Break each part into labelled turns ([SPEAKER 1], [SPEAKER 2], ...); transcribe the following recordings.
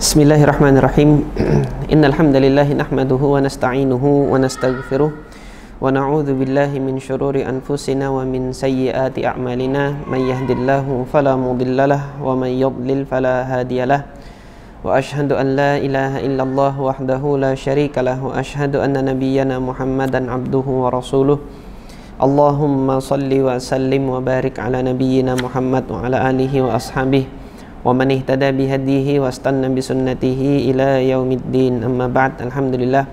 [SPEAKER 1] Bismillahirrahmanirrahim. Innal hamdalillah nahmaduhu wa nasta'inuhu wa nastaghfiruh wa na'udzu billahi min syururi anfusina wa min sayyiati a'malina. May yahdihillahu fala mudhillalah wa may yudlil fala hadiyalah. Wa asyhadu an la ilaha illallah wahdahu la syarikalah wa asyhadu anna nabiyyana Muhammadan abduhu wa rasuluh. Allahumma salli wa sallim wa barik ala nabiyyina Muhammad wa ala alihi wa ashabihi wa man ihtada bihadihi wa istanna bisunnatihi ila yaumiddin. Amma ba'd. Alhamdulillah,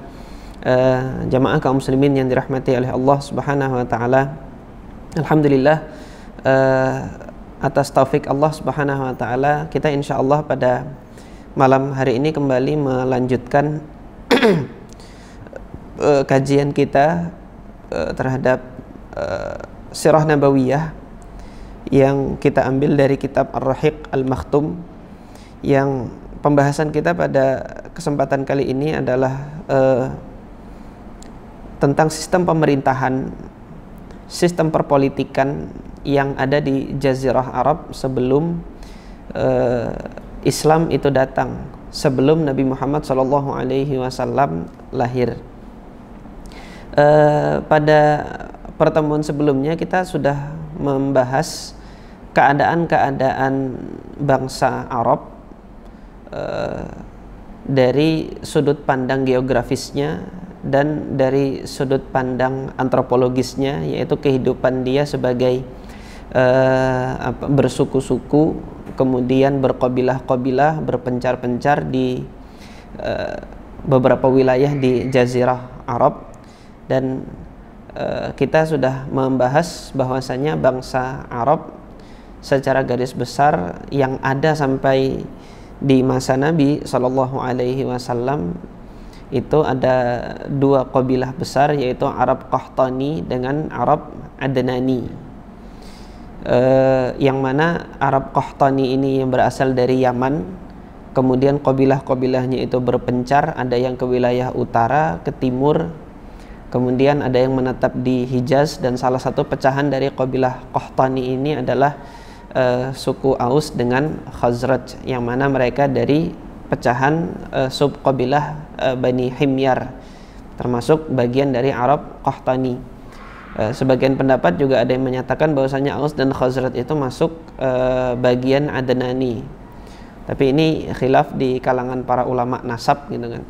[SPEAKER 1] jamaah kaum muslimin yang dirahmati oleh Allah Subhanahu wa taala. Alhamdulillah, atas taufik Allah Subhanahu wa taala, kita insyaallah pada malam hari ini kembali melanjutkan kajian kita terhadap Sirah Nabawiyah yang kita ambil dari kitab Ar-Rahiq Al-Makhtum. Yang pembahasan kita pada kesempatan kali ini adalah tentang sistem pemerintahan, sistem perpolitikan yang ada di Jazirah Arab sebelum Islam itu datang, sebelum Nabi Muhammad SAW lahir. Pada pertemuan sebelumnya kita sudah membahas keadaan-keadaan bangsa Arab dari sudut pandang geografisnya dan dari sudut pandang antropologisnya, yaitu kehidupan dia sebagai bersuku-suku, kemudian berqabilah-qabilah, berpencar-pencar di beberapa wilayah di Jazirah Arab. Dan kita sudah membahas bahwasanya bangsa Arab secara garis besar yang ada sampai di masa Nabi Shallallahu Alaihi Wasallam itu ada dua qabilah besar, yaitu Arab Qahtani dengan Arab Adnani. Yang mana Arab Qahtani ini yang berasal dari Yaman, kemudian qabilah-qabilahnya itu berpencar, ada yang ke wilayah utara, ke timur, kemudian ada yang menetap di Hijaz, dan salah satu pecahan dari qabilah Qahtani ini adalah suku Aus dengan Khazraj, yang mana mereka dari pecahan subqabilah Bani Himyar, termasuk bagian dari Arab Qahtani. Sebagian pendapat juga ada yang menyatakan bahwasanya Aus dan Khazraj itu masuk bagian Adnani, tapi ini khilaf di kalangan para ulama nasab gitu kan.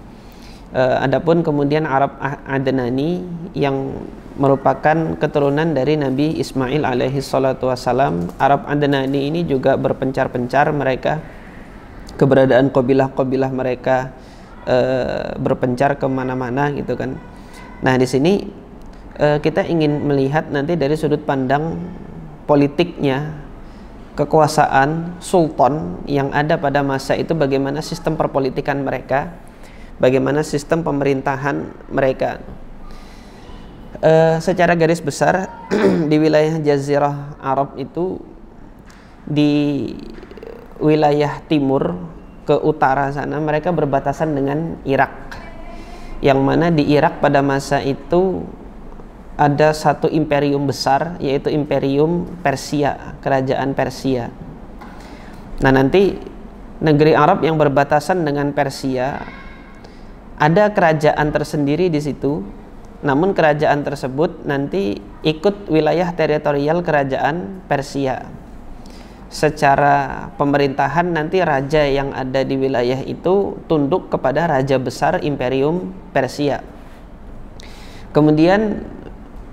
[SPEAKER 1] Adapun kemudian Arab Adnani yang merupakan keturunan dari Nabi Ismail alaihi salatu wassalam. Arab Adnani ini juga berpencar-pencar, mereka keberadaan qabilah-qabilah mereka berpencar kemana-mana gitu kan. Nah, di sini kita ingin melihat nanti dari sudut pandang politiknya, kekuasaan sultan yang ada pada masa itu, bagaimana sistem perpolitikan mereka, bagaimana sistem pemerintahan mereka. Secara garis besar di wilayah Jazirah Arab itu, di wilayah timur ke utara sana mereka berbatasan dengan Irak, yang mana di Irak pada masa itu ada satu imperium besar, yaitu Imperium Persia, kerajaan Persia. Nah, nanti negeri Arab yang berbatasan dengan Persia ada kerajaan tersendiri di situ, namun kerajaan tersebut nanti ikut wilayah teritorial kerajaan Persia. Secara pemerintahan nanti raja yang ada di wilayah itu tunduk kepada raja besar Imperium Persia. Kemudian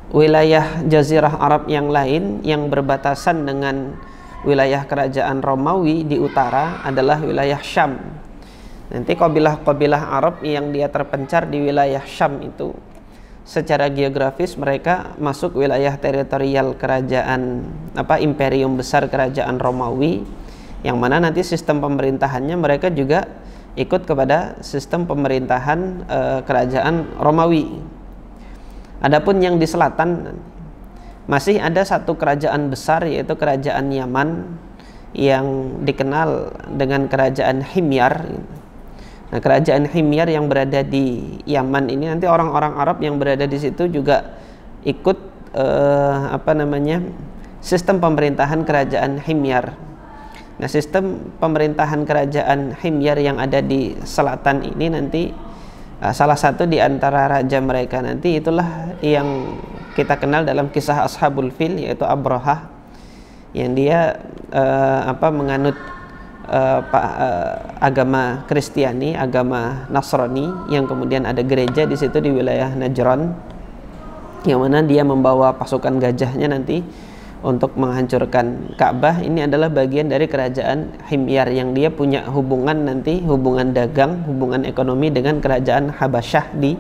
[SPEAKER 1] wilayah Jazirah Arab yang lain yang berbatasan dengan wilayah kerajaan Romawi di utara adalah wilayah Syam. Nanti qabilah-qabilah Arab yang dia terpencar di wilayah Syam itu, secara geografis mereka masuk wilayah teritorial kerajaan imperium besar kerajaan Romawi, yang mana nanti sistem pemerintahannya mereka juga ikut kepada sistem pemerintahan kerajaan Romawi. Adapun yang di selatan masih ada satu kerajaan besar, yaitu kerajaan Yaman yang dikenal dengan kerajaan Himyar. Nah, kerajaan Himyar yang berada di Yaman ini, nanti orang-orang Arab yang berada di situ juga ikut sistem pemerintahan kerajaan Himyar. Nah, sistem pemerintahan kerajaan Himyar yang ada di selatan ini nanti salah satu di antara raja mereka nanti itulah yang kita kenal dalam kisah Ashabul Fil, yaitu Abrahah, yang dia menganut agama Kristiani, agama Nasrani, yang kemudian ada gereja di situ di wilayah Najran, yang mana dia membawa pasukan gajahnya nanti untuk menghancurkan Ka'bah. Ini adalah bagian dari kerajaan Himyar yang dia punya hubungan nanti, hubungan dagang, hubungan ekonomi dengan kerajaan Habasyah di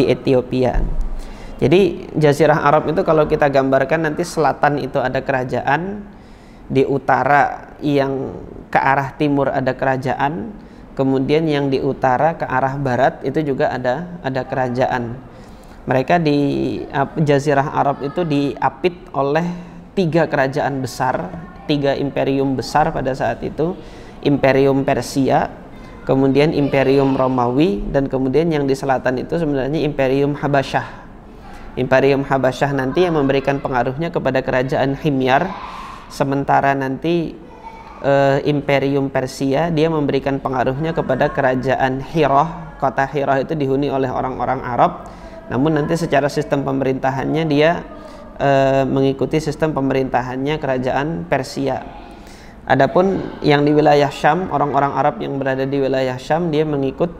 [SPEAKER 1] Ethiopia. Jadi Jazirah Arab itu kalau kita gambarkan nanti selatan itu ada kerajaan, di utara yang ke arah timur ada kerajaan, kemudian yang di utara ke arah barat itu juga ada kerajaan. Mereka di Jazirah Arab itu diapit oleh 3 kerajaan besar, 3 imperium besar pada saat itu. Imperium Persia, kemudian Imperium Romawi, dan kemudian yang di selatan itu sebenarnya Imperium Habasyah. Imperium Habasyah nanti yang memberikan pengaruhnya kepada kerajaan Himyar, sementara nanti Imperium Persia dia memberikan pengaruhnya kepada kerajaan Hirah. Kota Hirah itu dihuni oleh orang-orang Arab, namun nanti secara sistem pemerintahannya dia mengikuti sistem pemerintahannya kerajaan Persia. Adapun yang di wilayah Syam, orang-orang Arab yang berada di wilayah Syam dia mengikut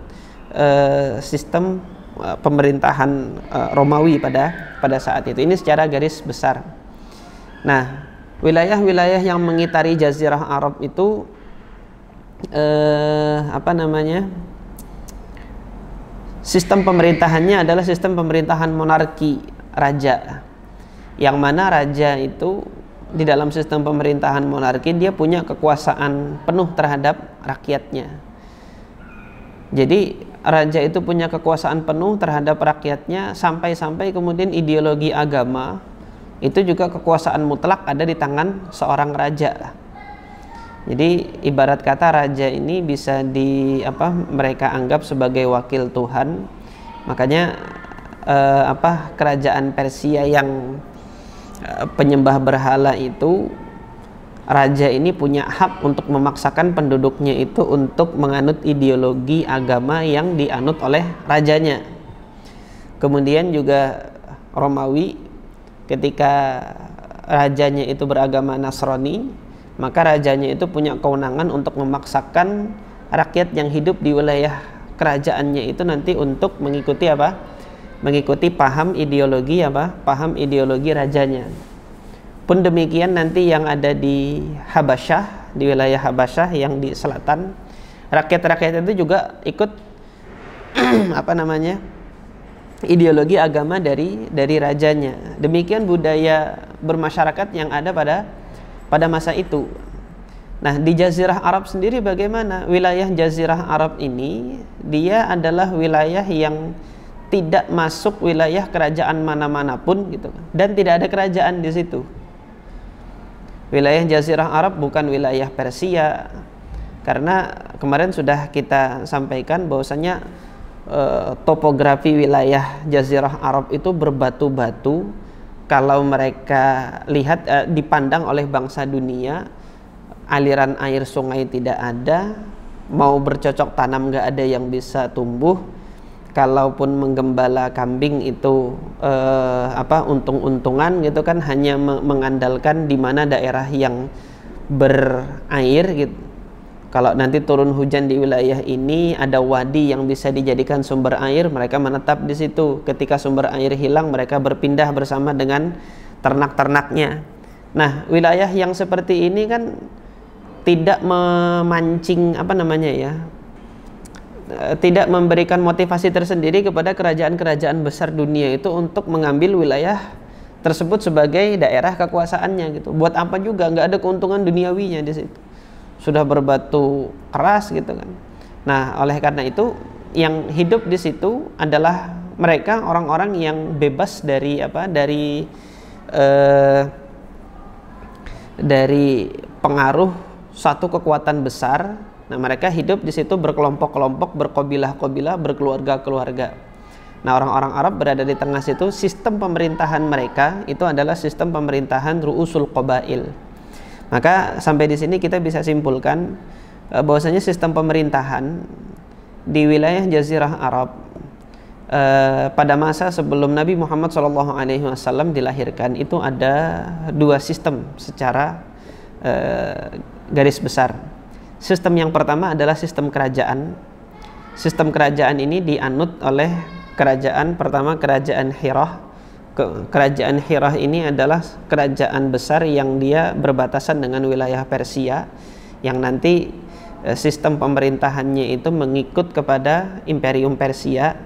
[SPEAKER 1] sistem pemerintahan Romawi pada saat itu. Ini secara garis besar. Nah, wilayah-wilayah yang mengitari Jazirah Arab itu sistem pemerintahannya adalah sistem pemerintahan monarki, raja, yang mana raja itu di dalam sistem pemerintahan monarki dia punya kekuasaan penuh terhadap rakyatnya. Jadi raja itu punya kekuasaan penuh terhadap rakyatnya, sampai-sampai kemudian ideologi agama itu juga kekuasaan mutlak ada di tangan seorang raja. Jadi ibarat kata raja ini bisa mereka anggap sebagai wakil Tuhan. Makanya kerajaan Persia yang penyembah berhala itu, raja ini punya hak untuk memaksakan penduduknya itu untuk menganut ideologi agama yang dianut oleh rajanya. Kemudian juga Romawi, ketika rajanya itu beragama Nasrani, maka rajanya itu punya kewenangan untuk memaksakan rakyat yang hidup di wilayah kerajaannya itu nanti untuk mengikuti mengikuti paham ideologi rajanya. Pun demikian nanti yang ada di Habasyah, di wilayah Habasyah yang di selatan, rakyat-rakyat itu juga ikut ideologi agama dari rajanya. Demikian budaya bermasyarakat yang ada pada masa itu. Nah, di Jazirah Arab sendiri bagaimana? Wilayah Jazirah Arab ini dia adalah wilayah yang tidak masuk wilayah kerajaan mana-mana pun gitu, dan tidak ada kerajaan di situ. Wilayah Jazirah Arab bukan wilayah Persia, karena kemarin sudah kita sampaikan bahwasanya topografi wilayah Jazirah Arab itu berbatu-batu. Kalau mereka lihat dipandang oleh bangsa dunia, aliran air sungai tidak ada, mau bercocok tanam nggak ada yang bisa tumbuh. Kalaupun menggembala kambing itu untung-untungan gitu kan, hanya mengandalkan di mana daerah yang berair gitu. Kalau nanti turun hujan di wilayah ini, ada wadi yang bisa dijadikan sumber air, mereka menetap di situ. Ketika sumber air hilang, mereka berpindah bersama dengan ternak-ternaknya. Nah, wilayah yang seperti ini kan tidak memancing tidak memberikan motivasi tersendiri kepada kerajaan-kerajaan besar dunia itu untuk mengambil wilayah tersebut sebagai daerah kekuasaannya gitu. Buat apa juga, nggak ada keuntungan duniawinya di situ. Sudah berbatu keras gitu kan. Nah, oleh karena itu yang hidup di situ adalah mereka orang-orang yang bebas dari pengaruh satu kekuatan besar. Nah, mereka hidup di situ berkelompok-kelompok, berkobilah-kobilah, berkeluarga-keluarga. Nah, orang-orang Arab berada di tengah situ. Sistem pemerintahan mereka itu adalah sistem pemerintahan ru'usul qabail. Maka sampai di sini kita bisa simpulkan bahwasanya sistem pemerintahan di wilayah Jazirah Arab pada masa sebelum Nabi Muhammad SAW dilahirkan itu ada dua sistem secara garis besar. Sistem yang pertama adalah sistem kerajaan. Sistem kerajaan ini dianut oleh kerajaan pertama, kerajaan Hirah. Kerajaan Hirah ini adalah kerajaan besar yang dia berbatasan dengan wilayah Persia, yang nanti sistem pemerintahannya itu mengikut kepada Imperium Persia.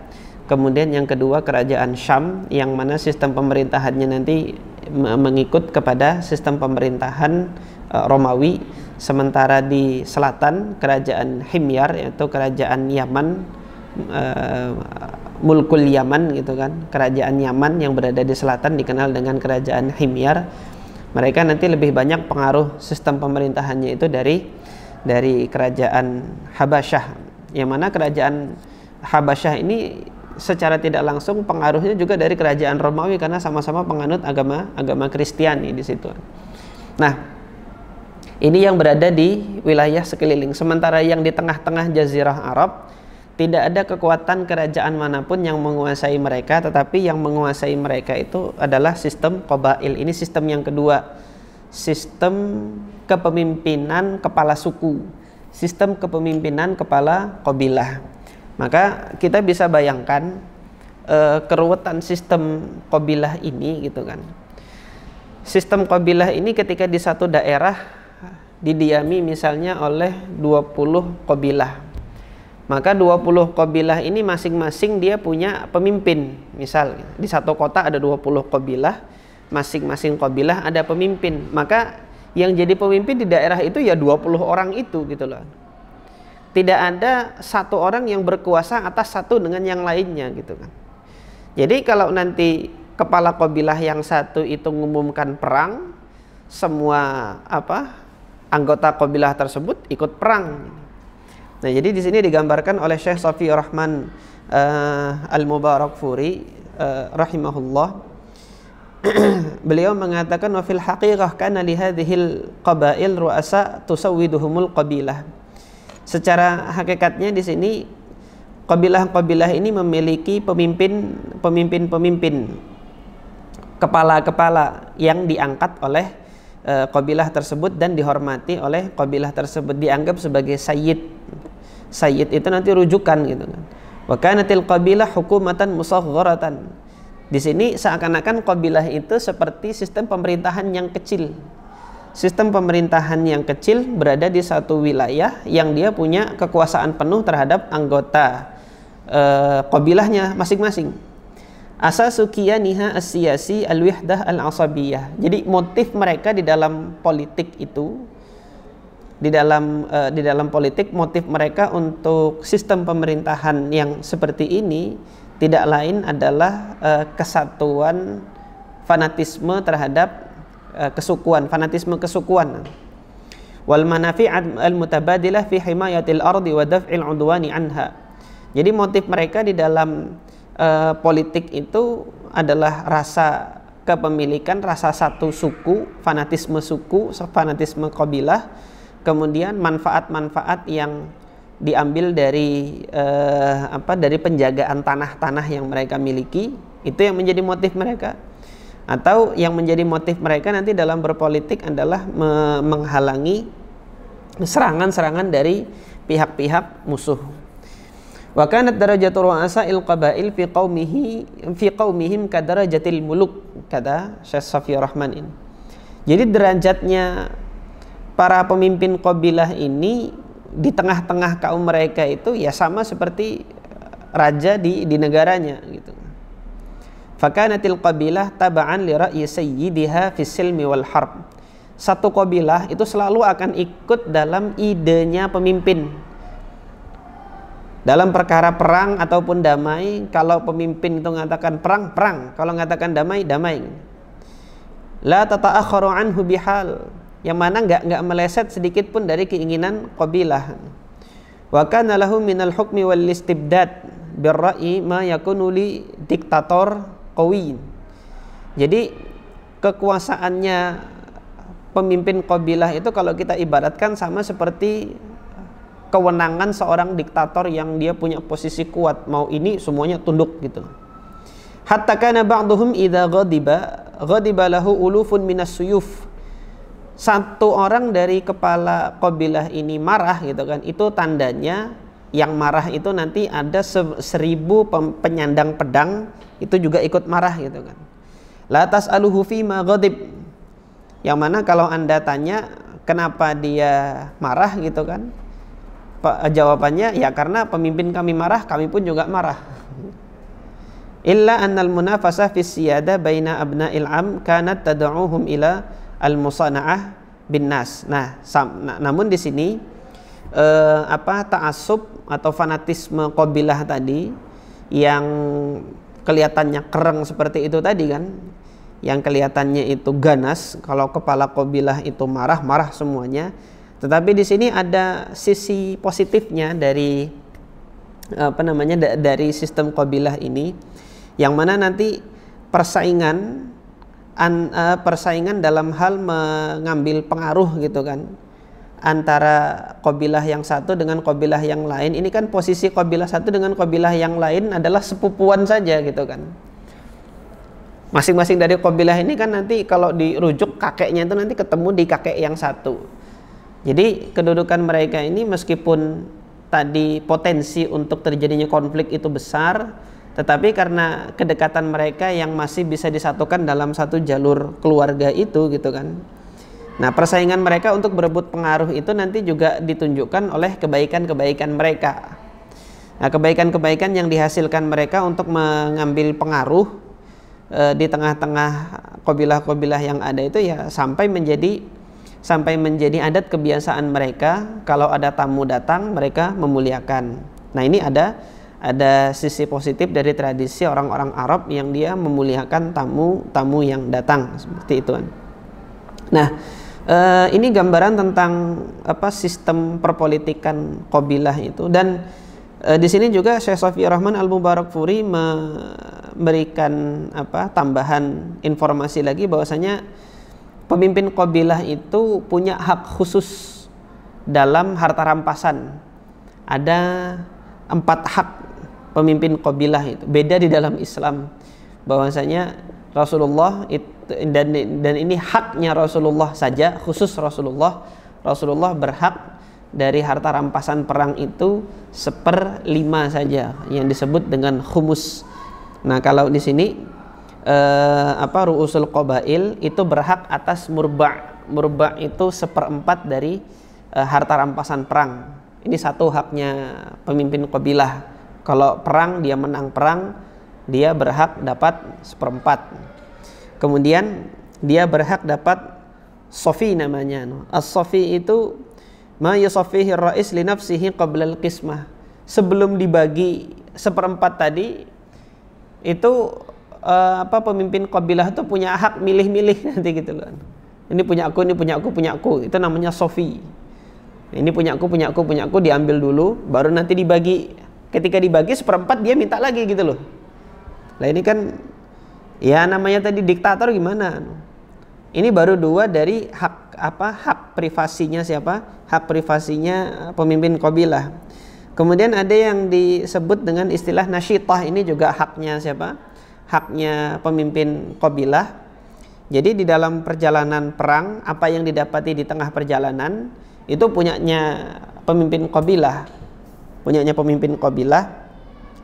[SPEAKER 1] Kemudian yang kedua kerajaan Syam, yang mana sistem pemerintahannya nanti mengikut kepada sistem pemerintahan Romawi. Sementara di selatan kerajaan Himyar, yaitu kerajaan Yaman, Mulkul Yaman gitu kan, kerajaan Yaman yang berada di selatan dikenal dengan kerajaan Himyar. Mereka nanti lebih banyak pengaruh sistem pemerintahannya itu dari kerajaan Habasyah, yang mana kerajaan Habasyah ini secara tidak langsung pengaruhnya juga dari kerajaan Romawi karena sama-sama penganut agama Kristiani di situ. Nah, ini yang berada di wilayah sekeliling. Sementara yang di tengah-tengah Jazirah Arab tidak ada kekuatan kerajaan manapun yang menguasai mereka, tetapi yang menguasai mereka itu adalah sistem qabail. Ini sistem yang kedua, sistem kepemimpinan kepala suku, sistem kepemimpinan kepala qabilah. Maka kita bisa bayangkan keruwetan sistem qabilah ini gitu kan. Sistem qabilah ini ketika di satu daerah didiami misalnya oleh 20 qabilah. Maka 20 qabilah ini masing-masing dia punya pemimpin. Misal di satu kota ada 20 qabilah, masing-masing qabilah ada pemimpin. Maka yang jadi pemimpin di daerah itu ya 20 orang itu gitu loh. Tidak ada satu orang yang berkuasa atas satu dengan yang lainnya gitu kan. Jadi kalau nanti kepala qabilah yang satu itu mengumumkan perang, semua anggota qabilah tersebut ikut perang. Nah, jadi di sini digambarkan oleh Syekh Safiur Rahman Al-Mubarakfuri rahimahullah. Beliau mengatakan wa fil haqiqah kana li hadhil qabail ru'asa tusawwiduhumul qabilah. Secara hakikatnya di sini qabilah-qabilah ini memiliki pemimpin, kepala-kepala yang diangkat oleh qabilah tersebut dan dihormati oleh qabilah tersebut, dianggap sebagai sayyid. Sayyid itu nanti rujukan gitu kan. Wa kanatil qabilah hukumatan musaghgharatan. Di sini seakan-akan qabilah itu seperti sistem pemerintahan yang kecil. Sistem pemerintahan yang kecil berada di satu wilayah yang dia punya kekuasaan penuh terhadap anggota qabilahnya masing-masing. Asasu qiyaniha as-siyasi al-wihdah al-asabiyah. Jadi motif mereka di dalam politik itu, di dalam politik, motif mereka untuk sistem pemerintahan yang seperti ini tidak lain adalah kesatuan fanatisme terhadap kesukuan, fanatisme kesukuan. Wal manafi'at al-mutabadilah fi himayatil ardi wa daf'il 'udwani anha. Jadi motif mereka di dalam politik itu adalah rasa kepemilikan, rasa satu suku, fanatisme qabilah, kemudian manfaat-manfaat yang diambil dari dari penjagaan tanah-tanah yang mereka miliki, itu yang menjadi motif mereka. Atau yang menjadi motif mereka nanti dalam berpolitik adalah menghalangi serangan-serangan dari pihak-pihak musuh. Wa kanat darajatul ru'asa'il qabail fi qaumihim kadarajatil muluk, kata Syekh Safiur Rahman ini. Jadi derajatnya para pemimpin qabilah ini di tengah-tengah kaum mereka itu ya sama seperti raja di negaranya gitu. Fakanatil qabilah taba'an li ra'yi sayyidiha fis silmi wal harb. Satu qabilah itu selalu akan ikut dalam idenya pemimpin. Dalam perkara perang ataupun damai, kalau pemimpin itu mengatakan perang, perang. Kalau mengatakan damai, damai. La tata'akharu anhu bihal. Yang mana enggak meleset sedikit pun dari keinginan qabilah. Wa kana lahu minal hukmi wal istibdad birra'i ma yakunu li diktator qawi. Jadi kekuasaannya pemimpin qabilah itu kalau kita ibaratkan sama seperti kewenangan seorang diktator yang dia punya posisi kuat, mau ini semuanya tunduk gitu. Hatta kana ba'dhum idza ghadiba lahu ulufun minas suyuf. Satu orang dari kepala qabilah ini marah gitu kan, itu tandanya yang marah itu nanti ada 1000 penyandang pedang itu juga ikut marah gitu kan. La tas'aluhu fi ma ghadib. Yang mana kalau Anda tanya kenapa dia marah gitu kan, jawabannya ya karena pemimpin kami marah, kami pun juga marah. Illa annal munafasah fi siyada baina abna'il am kanat tad'uhum ila al-musana'ah bin nas. Namun di sini ta'assub atau fanatisme qabilah tadi yang kelihatannya kereng seperti itu tadi kan, yang kelihatannya itu ganas, kalau kepala qabilah itu marah semuanya. Tetapi di sini ada sisi positifnya dari dari sistem qabilah ini, yang mana nanti persaingan dalam hal mengambil pengaruh gitu kan antara qabilah yang satu dengan qabilah yang lain. Ini kan posisi qabilah satu dengan qabilah yang lain adalah sepupuan saja gitu kan. Masing-masing dari qabilah ini kan nanti kalau dirujuk kakeknya itu nanti ketemu di kakek yang satu. Jadi kedudukan mereka ini meskipun tadi potensi untuk terjadinya konflik itu besar, tetapi karena kedekatan mereka yang masih bisa disatukan dalam satu jalur keluarga itu gitu kan. Nah, persaingan mereka untuk berebut pengaruh itu nanti juga ditunjukkan oleh kebaikan-kebaikan mereka. Nah, kebaikan-kebaikan yang dihasilkan mereka untuk mengambil pengaruh di tengah-tengah qabilah-qabilah yang ada itu ya sampai menjadi adat kebiasaan mereka, kalau ada tamu datang mereka memuliakan. Nah, ini ada sisi positif dari tradisi orang-orang Arab yang dia memuliakan tamu yang datang seperti itu. Nah, ini gambaran tentang sistem perpolitikan qabilah itu. Dan di sini juga Syekh Shafi'i Rahman Al-Mubarakfuri memberikan tambahan informasi lagi bahwasanya pemimpin qabilah itu punya hak khusus dalam harta rampasan. Ada 4 hak pemimpin qabilah itu, beda di dalam Islam, bahwasanya Rasulullah itu, dan ini haknya Rasulullah saja, khusus Rasulullah berhak dari harta rampasan perang itu 1/5 saja, yang disebut dengan khumus. Nah, kalau di sini ru'usul qabail itu berhak atas murba' itu 1/4 dari harta rampasan perang. Ini satu haknya pemimpin qabilah. Kalau perang, dia menang perang, dia berhak dapat 1/4. Kemudian dia berhak dapat sofi namanya. As-sofi itu ma yusaffihi ar-rais li nafsihi qabla al-qismah. Sebelum dibagi 1/4 tadi itu pemimpin qabilah itu punya hak milih-milih nanti gitu loh. Ini punya aku, ini punya aku, punya aku. Itu namanya sofi. Ini punya aku, punya aku, punya aku, diambil dulu, baru nanti dibagi. Ketika dibagi 1/4 dia minta lagi gitu loh. Lah ini kan ya namanya tadi diktator gimana? Ini baru 2 dari hak privasinya siapa? Hak privasinya pemimpin qabilah. Kemudian ada yang disebut dengan istilah nasyitah, ini juga haknya siapa? Haknya pemimpin qabilah. Jadi di dalam perjalanan perang, apa yang didapati di tengah perjalanan itu punyanya pemimpin qabilah.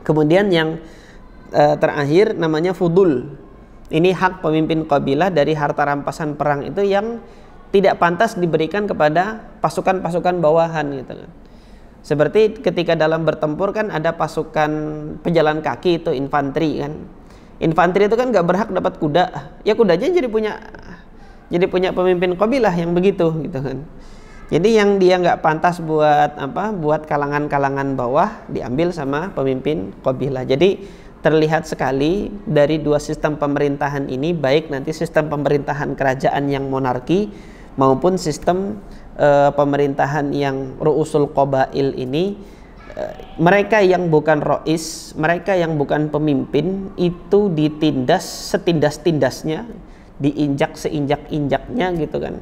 [SPEAKER 1] Kemudian yang terakhir namanya fudul. Ini hak pemimpin qabilah dari harta rampasan perang itu yang tidak pantas diberikan kepada pasukan-pasukan bawahan gitu kan. Seperti ketika dalam bertempur kan ada pasukan pejalan kaki itu infanteri kan. Infanteri itu kan gak berhak dapat kuda. Ya kudanya jadi punya pemimpin qabilah yang begitu gitu kan. Jadi yang dia nggak pantas buat kalangan-kalangan bawah diambil sama pemimpin qabilah. Jadi terlihat sekali dari 2 sistem pemerintahan ini, baik nanti sistem pemerintahan kerajaan yang monarki maupun sistem pemerintahan yang ru'usul qabail ini, mereka yang bukan rois, mereka yang bukan pemimpin itu ditindas setindas-tindasnya, diinjak seinjak-injaknya gitu kan.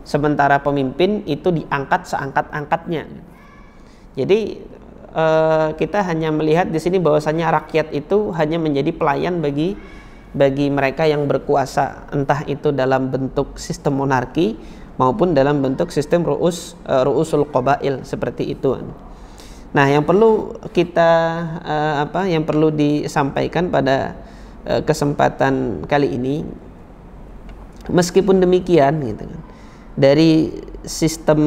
[SPEAKER 1] sementara pemimpin itu diangkat seangkat-angkatnya. Jadi kita hanya melihat di sini bahwasanya rakyat itu hanya menjadi pelayan bagi mereka yang berkuasa, entah itu dalam bentuk sistem monarki maupun dalam bentuk sistem ru'usul qabail seperti itu. Nah, yang perlu kita yang perlu disampaikan pada kesempatan kali ini, meskipun demikian gitu kan, dari sistem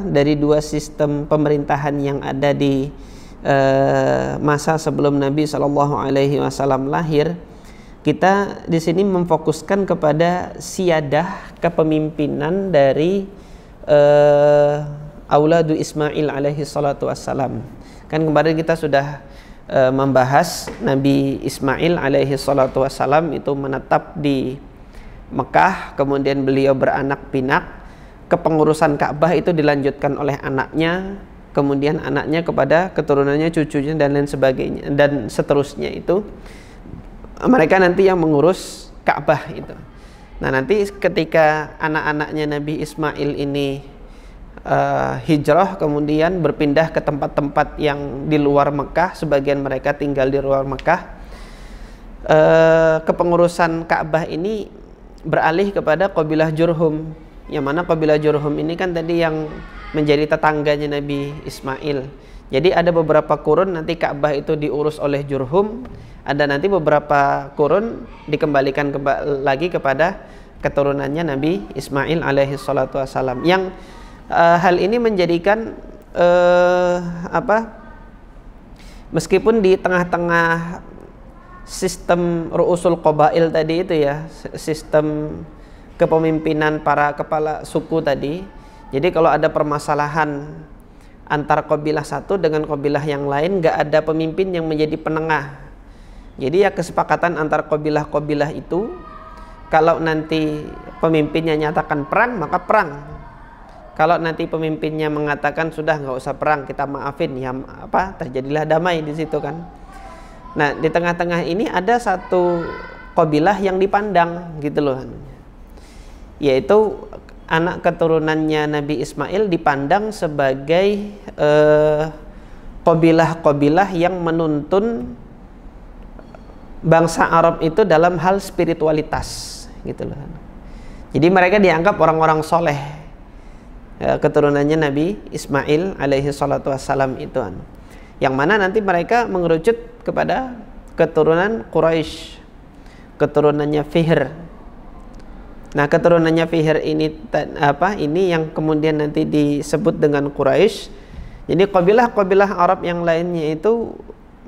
[SPEAKER 1] dari dua sistem pemerintahan yang ada di masa sebelum Nabi SAW lahir, kita di sini memfokuskan kepada siyadah kepemimpinan dari auladu Ismail alaihi salatu wassalam. Kan kemarin kita sudah membahas Nabi Ismail alaihi salatu wassalam itu menetap di Mekah, kemudian beliau beranak pinak, kepengurusan Ka'bah itu dilanjutkan oleh anaknya, kemudian anaknya kepada keturunannya, cucunya dan lain sebagainya, dan seterusnya itu mereka nanti yang mengurus Ka'bah itu. Nah, nanti ketika anak-anaknya Nabi Ismail ini hijrah, kemudian berpindah ke tempat-tempat yang di luar Mekah, sebagian mereka tinggal di luar Mekah, kepengurusan Ka'bah ini beralih kepada kabilah Jurhum, yang mana kabilah Jurhum ini kan tadi yang menjadi tetangganya Nabi Ismail. Jadi ada beberapa kurun nanti Ka'bah itu diurus oleh Jurhum, ada nanti beberapa kurun dikembalikan lagi kepada keturunannya Nabi Ismail alaihi salatu wassalam. Yang hal ini menjadikan meskipun di tengah-tengah sistem ru'usul qabail tadi itu ya, sistem kepemimpinan para kepala suku tadi, jadi kalau ada permasalahan antara kabilah satu dengan kabilah yang lain, nggak ada pemimpin yang menjadi penengah. Jadi ya kesepakatan antar kabilah-kabilah itu, kalau nanti pemimpinnya nyatakan perang, maka perang. Kalau nanti pemimpinnya mengatakan sudah nggak usah perang, kita maafin, ya terjadilah damai di situ kan. Nah, di tengah-tengah ini ada satu kabilah yang dipandang gitu loh, yaitu anak keturunannya Nabi Ismail dipandang sebagai kabilah-kabilah yang menuntun bangsa Arab itu dalam hal spiritualitas gitu loh. Jadi mereka dianggap orang-orang soleh, keturunannya Nabi Ismail alaihi salatu wassalam itu, yang mana nanti mereka mengerucut kepada keturunan Quraisy, keturunannya Fihr. Nah, keturunannya Fihr ini ini yang kemudian nanti disebut dengan Quraisy. Jadi kabilah-kabilah Arab yang lainnya itu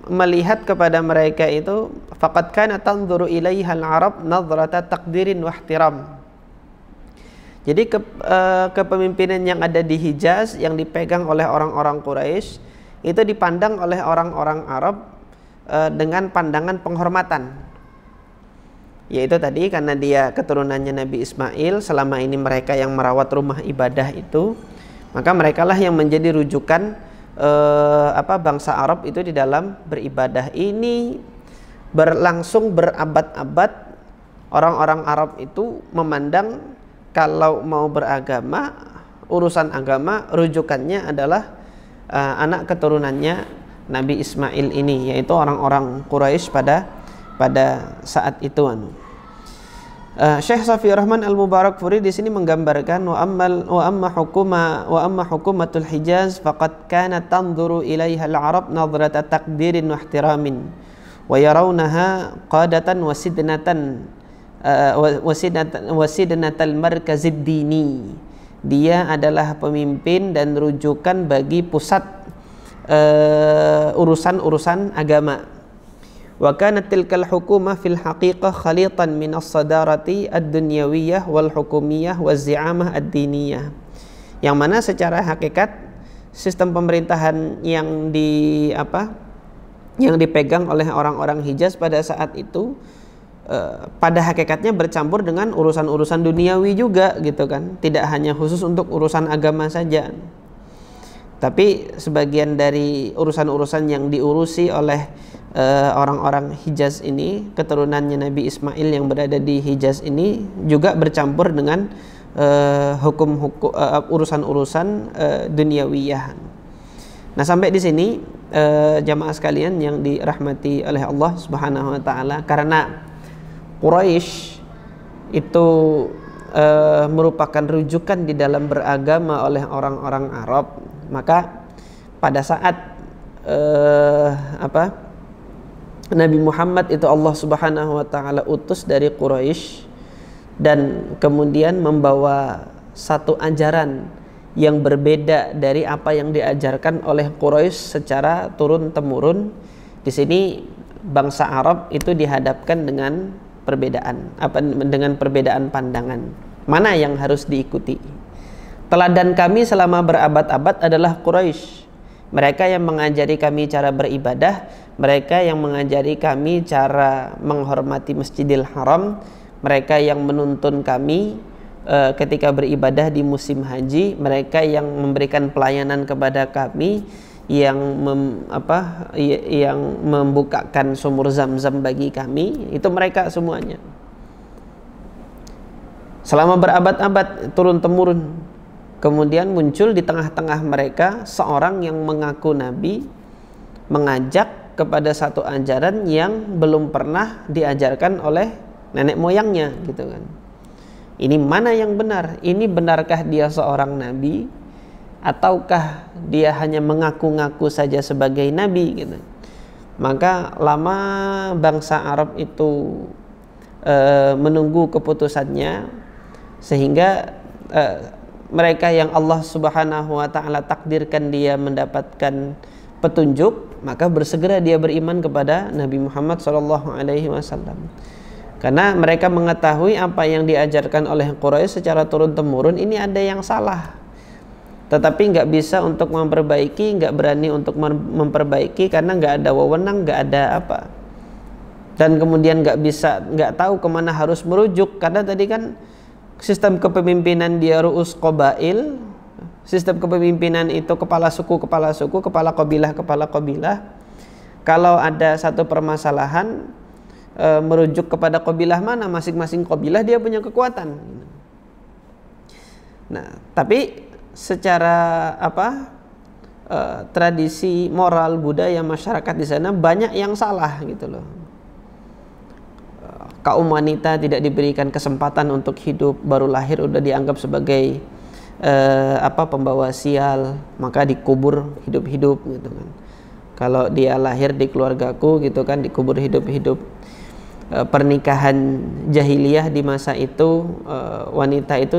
[SPEAKER 1] melihat kepada mereka itu, faqad kana tanzuru ilaiha al-arab nadrata taqdirin wa ihtiram. Jadi kepemimpinan yang ada di Hijaz yang dipegang oleh orang-orang Quraisy itu dipandang oleh orang-orang Arab dengan pandangan penghormatan. Yaitu tadi karena dia keturunannya Nabi Ismail, selama ini mereka yang merawat rumah ibadah itu, maka merekalah yang menjadi rujukan bangsa Arab itu di dalam beribadah. Ini berlangsung berabad-abad. Orang-orang Arab itu memandang kalau mau beragama, urusan agama rujukannya adalah anak keturunannya Nabi Ismail ini, yaitu orang-orang Quraisy pada saat itu. Syekh Safiur Rahman Al-Mubarakfuri di sini menggambarkan wa amma hukumatul Hijaz faqad kanat tanzuru ilaiha al-arab nadrata taqdirin wa ihtiramin wa yarawnaha qadatan wa sidnatal markazid dini. Dia adalah pemimpin dan rujukan bagi pusat urusan-urusan agama. Wa kanat tilkal hukumah fil haqiqah khalitan min as-sadarati ad-dunyawiyah wal hukumiyah waz zi'amah ad-diniyah. Yang mana secara hakikat sistem pemerintahan yang dipegang oleh orang-orang Hijaz pada saat itu pada hakikatnya bercampur dengan urusan-urusan duniawi juga gitu kan. Tidak hanya khusus untuk urusan agama saja, tapi sebagian dari urusan-urusan yang diurusi oleh orang-orang Hijaz ini, keturunannya Nabi Ismail yang berada di Hijaz ini juga bercampur dengan hukum-hukum urusan-urusan duniawiyah. Nah, sampai di sini jamaah sekalian yang dirahmati oleh Allah Subhanahu wa taala, karena Quraisy itu merupakan rujukan di dalam beragama oleh orang-orang Arab, maka pada saat Nabi Muhammad itu Allah Subhanahu wa taala utus dari Quraisy dan kemudian membawa satu ajaran yang berbeda dari apa yang diajarkan oleh Quraisy secara turun temurun. Di sini bangsa Arab itu dihadapkan dengan perbedaan pandangan. Mana yang harus diikuti? Teladan kami selama berabad-abad adalah Quraisy. Mereka yang mengajari kami cara beribadah, mereka yang mengajari kami cara menghormati Masjidil Haram, mereka yang menuntun kami ketika beribadah di musim haji, mereka yang memberikan pelayanan kepada kami, yang membukakan sumur Zam-Zam bagi kami, itu mereka semuanya. Selama berabad-abad turun temurun, kemudian muncul di tengah-tengah mereka seorang yang mengaku nabi, mengajak kepada satu ajaran yang belum pernah diajarkan oleh nenek moyangnya, gitu kan. Ini mana yang benar? Ini benarkah dia seorang nabi, ataukah dia hanya mengaku-ngaku saja sebagai nabi, gitu. Maka lama bangsa Arab itu menunggu keputusannya, sehingga mereka yang Allah Subhanahu wa taala takdirkan dia mendapatkan petunjuk, maka bersegera dia beriman kepada Nabi Muhammad SAW. Karena mereka mengetahui apa yang diajarkan oleh Quraisy secara turun temurun ini ada yang salah, tetapi nggak bisa untuk memperbaiki, nggak berani untuk memperbaiki karena nggak ada wewenang, nggak ada apa, dan kemudian nggak tahu kemana harus merujuk, karena tadi kan sistem kepemimpinan dia ru'us qabail, sistem kepemimpinan itu kepala suku, kepala qabilah. Kalau ada satu permasalahan, merujuk kepada qabilah mana, masing-masing qabilah dia punya kekuatan. Nah, tapi secara tradisi moral budaya masyarakat di sana banyak yang salah, gitu loh. Kaum wanita tidak diberikan kesempatan untuk hidup, baru lahir udah dianggap sebagai pembawa sial, maka dikubur hidup-hidup, gitu kan. Kalau dia lahir di keluargaku, gitu kan, dikubur hidup-hidup. Pernikahan jahiliyah di masa itu, wanita itu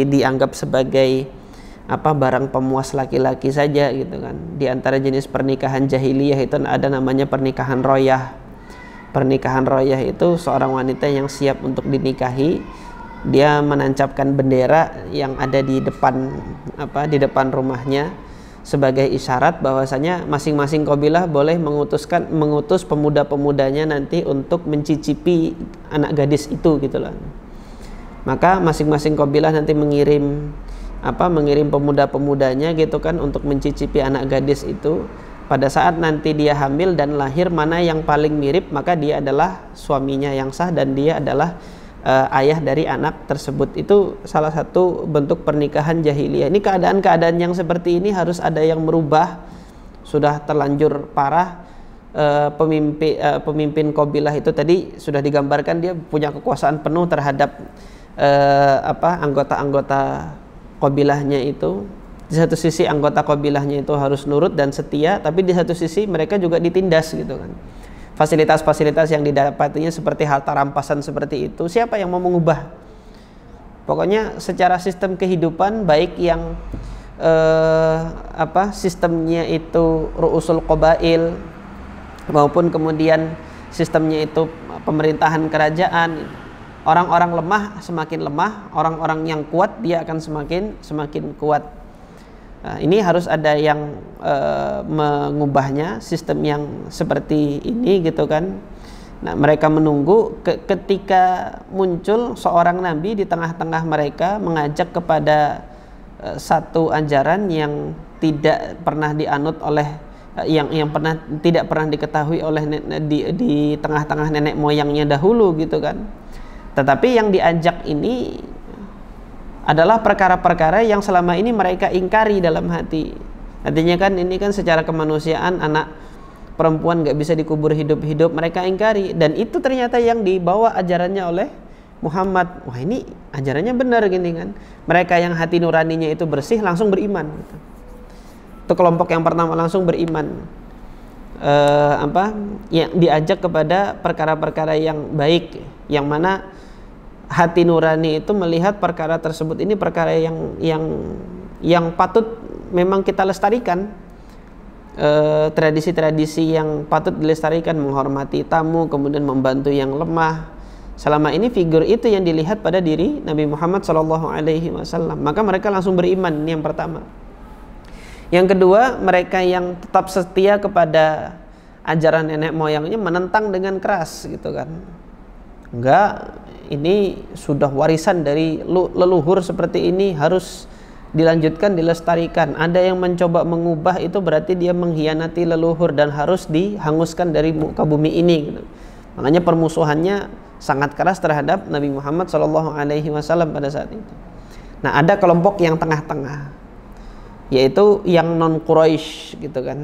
[SPEAKER 1] dianggap sebagai barang pemuas laki-laki saja, gitu kan. Di antara jenis pernikahan jahiliyah itu ada namanya pernikahan royah. Pernikahan royah itu seorang wanita yang siap untuk dinikahi, dia menancapkan bendera yang ada di depan rumahnya sebagai isyarat bahwasanya masing-masing kabilah boleh mengutus pemuda-pemudanya nanti untuk mencicipi anak gadis itu, gitu loh. Maka masing-masing kabilah nanti mengirim pemuda-pemudanya, gitu kan, untuk mencicipi anak gadis itu. Pada saat nanti dia hamil dan lahir, mana yang paling mirip, maka dia adalah suaminya yang sah dan dia adalah ayah dari anak tersebut. Itu salah satu bentuk pernikahan jahiliyah. Ini keadaan-keadaan yang seperti ini harus ada yang merubah. Sudah terlanjur parah. Pemimpin kabilah itu tadi sudah digambarkan dia punya kekuasaan penuh terhadap anggota-anggota kabilahnya itu. Di satu sisi anggota kabilahnya itu harus nurut dan setia, tapi di satu sisi mereka juga ditindas, gitu kan. Fasilitas-fasilitas yang didapatinya seperti harta rampasan seperti itu, siapa yang mau mengubah? Pokoknya secara sistem kehidupan, baik yang sistemnya itu ru'usul qabail maupun kemudian sistemnya itu pemerintahan kerajaan, orang-orang lemah semakin lemah, orang-orang yang kuat dia akan semakin kuat. Nah, ini harus ada yang mengubahnya, sistem yang seperti ini, gitu kan. Nah, mereka menunggu ketika muncul seorang nabi di tengah-tengah mereka mengajak kepada satu ajaran yang tidak pernah dianut oleh tidak pernah diketahui oleh di tengah-tengah nenek moyangnya dahulu, gitu kan. Tetapi yang diajak ini adalah perkara-perkara yang selama ini mereka ingkari dalam hati. Artinya kan ini kan secara kemanusiaan anak perempuan nggak bisa dikubur hidup-hidup, mereka ingkari, dan itu ternyata yang dibawa ajarannya oleh Muhammad. Wah, ini ajarannya benar gini kan. Mereka yang hati nuraninya itu bersih langsung beriman gitu. Itu kelompok yang pertama langsung beriman. Yang diajak kepada perkara-perkara yang baik, yang mana hati nurani itu melihat perkara tersebut ini perkara yang patut memang kita lestarikan, tradisi-tradisi yang patut dilestarikan, menghormati tamu, kemudian membantu yang lemah. Selama ini figur itu yang dilihat pada diri Nabi Muhammad SAW. Maka mereka langsung beriman. Ini yang pertama. Yang kedua, mereka yang tetap setia kepada ajaran nenek moyangnya menentang dengan keras gitu kan. Enggak, ini sudah warisan dari leluhur seperti ini, harus dilanjutkan, dilestarikan. Ada yang mencoba mengubah, itu berarti dia mengkhianati leluhur dan harus dihanguskan dari muka bumi ini gitu. Makanya permusuhannya sangat keras terhadap Nabi Muhammad SAW pada saat itu. Nah, ada kelompok yang tengah-tengah, yaitu yang non Quraisy gitu kan.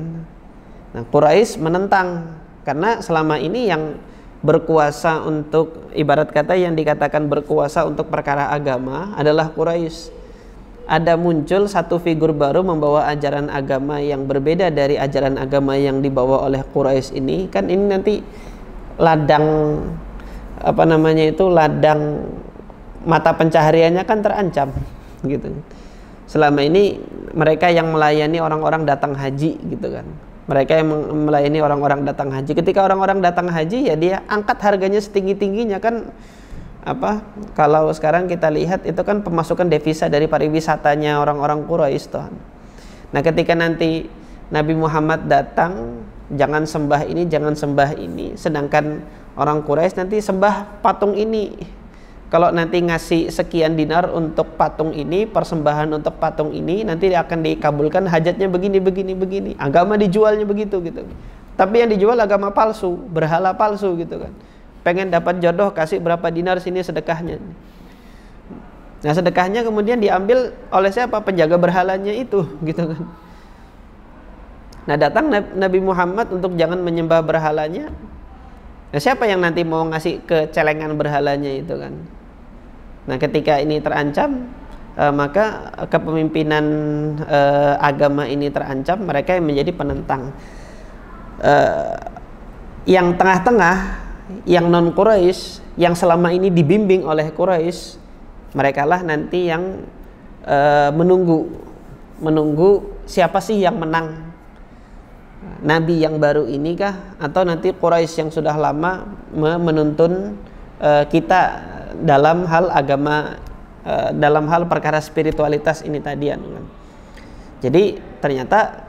[SPEAKER 1] Nah, Quraisy menentang karena selama ini yang berkuasa untuk, ibarat kata yang dikatakan berkuasa untuk perkara agama adalah Quraisy. Ada muncul satu figur baru membawa ajaran agama yang berbeda dari ajaran agama yang dibawa oleh Quraisy ini. Kan ini nanti ladang ladang mata pencahariannya kan terancam gitu. Selama ini mereka yang melayani orang-orang datang haji gitu kan. Mereka yang melayani orang-orang datang haji. Ketika orang-orang datang haji, ya dia angkat harganya setinggi-tingginya kan. Kalau sekarang kita lihat itu kan pemasukan devisa dari pariwisatanya orang-orang Quraisy toh. Nah, ketika nanti Nabi Muhammad datang, jangan sembah ini, jangan sembah ini, sedangkan orang Quraisy nanti sembah patung ini. Kalau nanti ngasih sekian dinar untuk patung ini, persembahan untuk patung ini, nanti akan dikabulkan hajatnya begini. Agama dijualnya begitu gitu. Tapi yang dijual agama palsu, berhala palsu gitu kan. Pengen dapat jodoh, kasih berapa dinar, sini sedekahnya. Nah, sedekahnya kemudian diambil oleh siapa? Penjaga berhalanya itu gitu kan. Nah, datang Nabi Muhammad untuk jangan menyembah berhalanya. Nah, siapa yang nanti mau ngasih ke celengan berhalanya itu kan. Nah, ketika ini terancam, maka kepemimpinan agama ini terancam, mereka yang menjadi penentang. Yang tengah-tengah, yang non Quraisy, yang selama ini dibimbing oleh Quraisy, merekalah nanti yang menunggu siapa sih yang menang, Nabi yang baru ini kah, atau nanti Quraisy yang sudah lama menuntun kita dalam hal agama, dalam hal perkara spiritualitas ini tadi kan. Jadi ternyata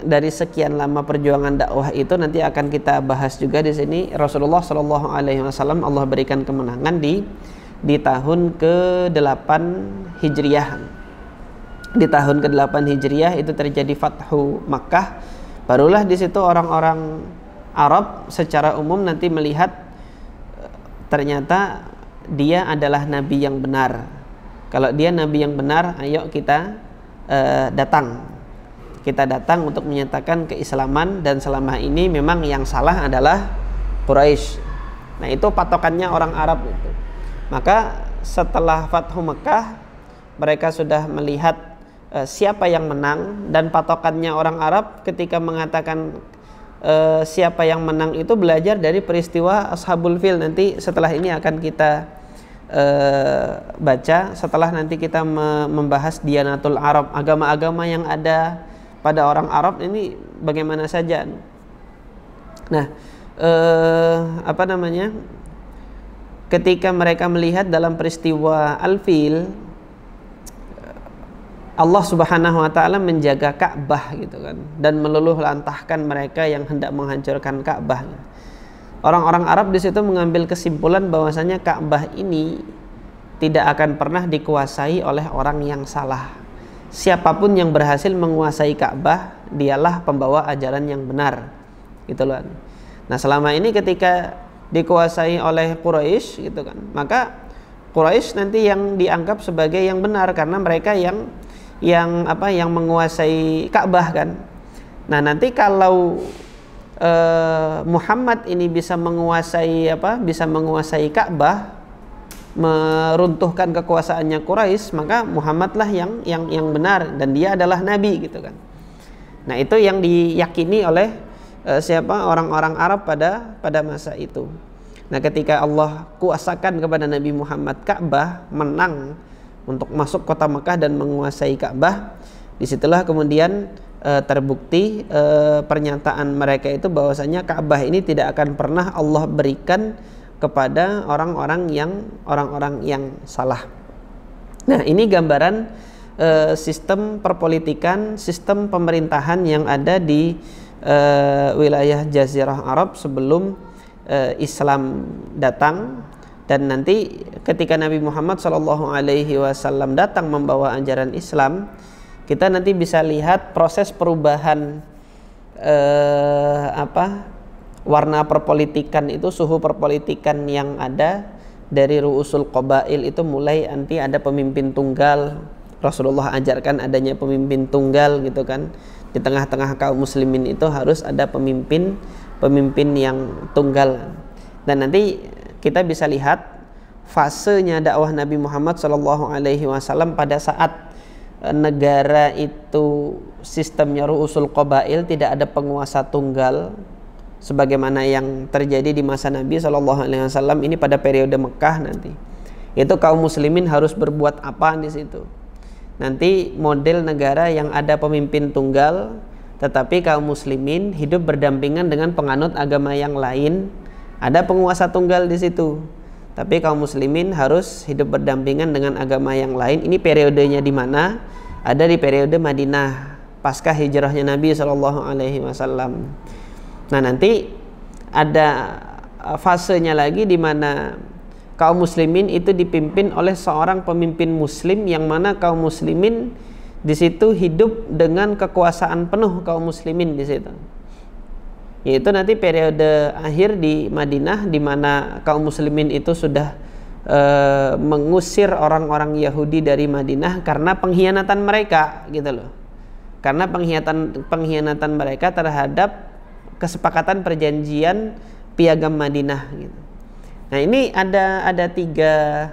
[SPEAKER 1] dari sekian lama perjuangan dakwah itu nanti akan kita bahas juga di sini. Rasulullah SAW Allah berikan kemenangan di tahun ke-8 Hijriah. Di tahun ke-8 Hijriah itu terjadi Fathu Makkah. Barulah di situ orang-orang Arab secara umum nanti melihat ternyata dia adalah nabi yang benar. Kalau dia nabi yang benar, ayo kita datang. Kita datang untuk menyatakan keislaman, dan selama ini memang yang salah adalah Quraisy. Nah, itu patokannya orang Arab itu. Maka setelah Fathu Makkah, mereka sudah melihat siapa yang menang, dan patokannya orang Arab ketika mengatakan siapa yang menang itu belajar dari peristiwa Ashabul Fil. Nanti setelah ini akan kita baca, setelah nanti kita membahas Diyanatul Arab, agama-agama yang ada pada orang Arab ini bagaimana saja. Nah, ketika mereka melihat dalam peristiwa Al-Fil, Allah Subhanahu wa taala menjaga Ka'bah gitu kan, dan meluluh lantahkan mereka yang hendak menghancurkan Ka'bah. Orang-orang Arab di situ mengambil kesimpulan bahwasanya Ka'bah ini tidak akan pernah dikuasai oleh orang yang salah. Siapapun yang berhasil menguasai Ka'bah, dialah pembawa ajaran yang benar. Gitu loh. Nah, selama ini ketika dikuasai oleh Quraisy gitu kan, maka Quraisy nanti yang dianggap sebagai yang benar karena mereka yang menguasai Ka'bah kan. Nah, nanti kalau Muhammad ini bisa menguasai Ka'bah, meruntuhkan kekuasaannya Quraisy, maka Muhammadlah yang benar dan dia adalah nabi gitu kan. Nah, itu yang diyakini oleh orang-orang Arab pada masa itu. Nah, ketika Allah kuasakan kepada Nabi Muhammad Ka'bah, menang untuk masuk kota Mekah dan menguasai Ka'bah, disitulah kemudian terbukti pernyataan mereka itu bahwasanya Ka'bah ini tidak akan pernah Allah berikan kepada orang-orang yang salah. Nah, ini gambaran sistem perpolitikan, sistem pemerintahan yang ada di wilayah Jazirah Arab sebelum Islam datang. Dan nanti ketika Nabi Muhammad SAW datang membawa ajaran Islam, kita nanti bisa lihat proses perubahan warna perpolitikan itu, suhu perpolitikan yang ada dari ru'usul qabail itu mulai nanti ada pemimpin tunggal. Rasulullah ajarkan adanya pemimpin tunggal gitu kan. Di tengah-tengah kaum muslimin itu harus ada pemimpin yang tunggal. Dan nanti kita bisa lihat fasenya dakwah Nabi Muhammad SAW pada saat negara itu sistemnya ru'usul qabail, tidak ada penguasa tunggal sebagaimana yang terjadi di masa Nabi SAW ini pada periode Mekah. Nanti itu kaum muslimin harus berbuat apa di situ. Nanti model negara yang ada pemimpin tunggal tetapi kaum muslimin hidup berdampingan dengan penganut agama yang lain. Ada penguasa tunggal di situ tapi kaum muslimin harus hidup berdampingan dengan agama yang lain. Ini periodenya di mana? Ada di periode Madinah pasca hijrahnya Nabi SAW. Nah, nanti ada fasenya lagi di mana kaum muslimin itu dipimpin oleh seorang pemimpin muslim, yang mana kaum muslimin di situ hidup dengan kekuasaan penuh kaum muslimin di situ. Yaitu nanti periode akhir di Madinah di mana kaum muslimin itu sudah mengusir orang-orang Yahudi dari Madinah karena pengkhianatan mereka gitu loh. Karena pengkhianatan mereka terhadap kesepakatan perjanjian Piagam Madinah gitu. Nah, ini ada 3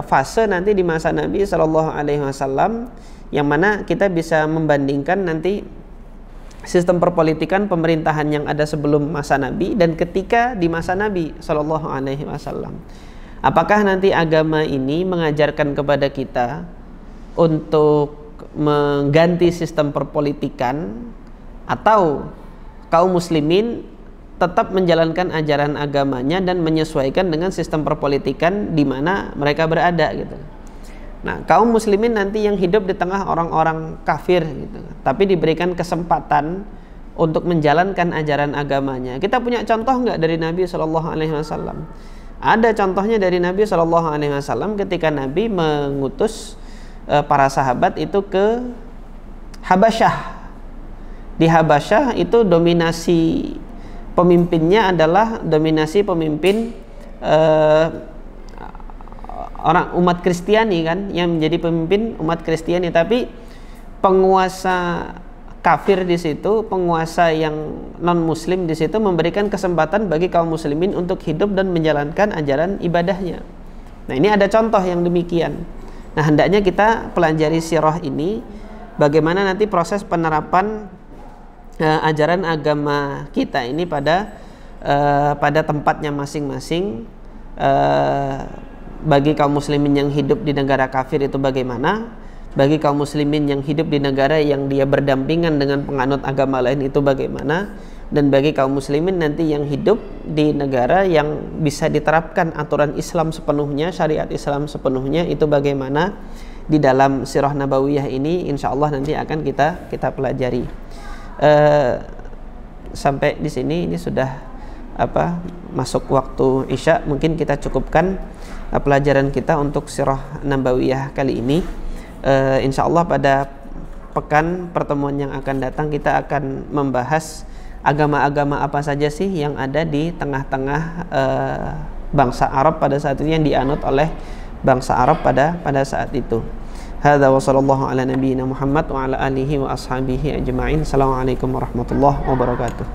[SPEAKER 1] fase nanti di masa Nabi SAW, yang mana kita bisa membandingkan nanti sistem perpolitikan pemerintahan yang ada sebelum masa Nabi dan ketika di masa Nabi SAW. Apakah nanti agama ini mengajarkan kepada kita untuk mengganti sistem perpolitikan, atau kaum muslimin tetap menjalankan ajaran agamanya dan menyesuaikan dengan sistem perpolitikan di mana mereka berada gitu. Nah, kaum muslimin nanti yang hidup di tengah orang-orang kafir gitu, tapi diberikan kesempatan untuk menjalankan ajaran agamanya. Kita punya contoh nggak dari Nabi SAW? Ada contohnya dari Nabi SAW ketika Nabi mengutus para sahabat itu ke Habasyah. Di Habasyah itu dominasi pemimpinnya adalah dominasi pemimpin orang umat Kristiani kan, yang menjadi pemimpin umat Kristiani, tapi penguasa kafir di situ, penguasa yang non muslim di situ memberikan kesempatan bagi kaum muslimin untuk hidup dan menjalankan ajaran ibadahnya. Nah, ini ada contoh yang demikian. Nah, hendaknya kita pelajari sirah ini, bagaimana nanti proses penerapan ajaran agama kita ini pada tempatnya masing-masing. Bagi kaum muslimin yang hidup di negara kafir itu bagaimana, bagi kaum muslimin yang hidup di negara yang dia berdampingan dengan penganut agama lain itu bagaimana, dan bagi kaum muslimin nanti yang hidup di negara yang bisa diterapkan aturan Islam sepenuhnya, syariat Islam sepenuhnya, itu bagaimana. Di dalam sirah nabawiyah ini insyaallah nanti akan kita pelajari. Sampai di sini ini sudah masuk waktu Isya. Mungkin kita cukupkan pelajaran kita untuk sirah nabawiyah kali ini. Insyaallah pada pekan pertemuan yang akan datang kita akan membahas agama-agama apa saja sih yang ada di tengah-tengah bangsa Arab pada saat itu, yang dianut oleh bangsa Arab pada saat itu. Hadza wa sallallahu ala nabiyyina Muhammad wa ala alihi wa ashabihi ajma'in. Assalamualaikum warahmatullahi wabarakatuh.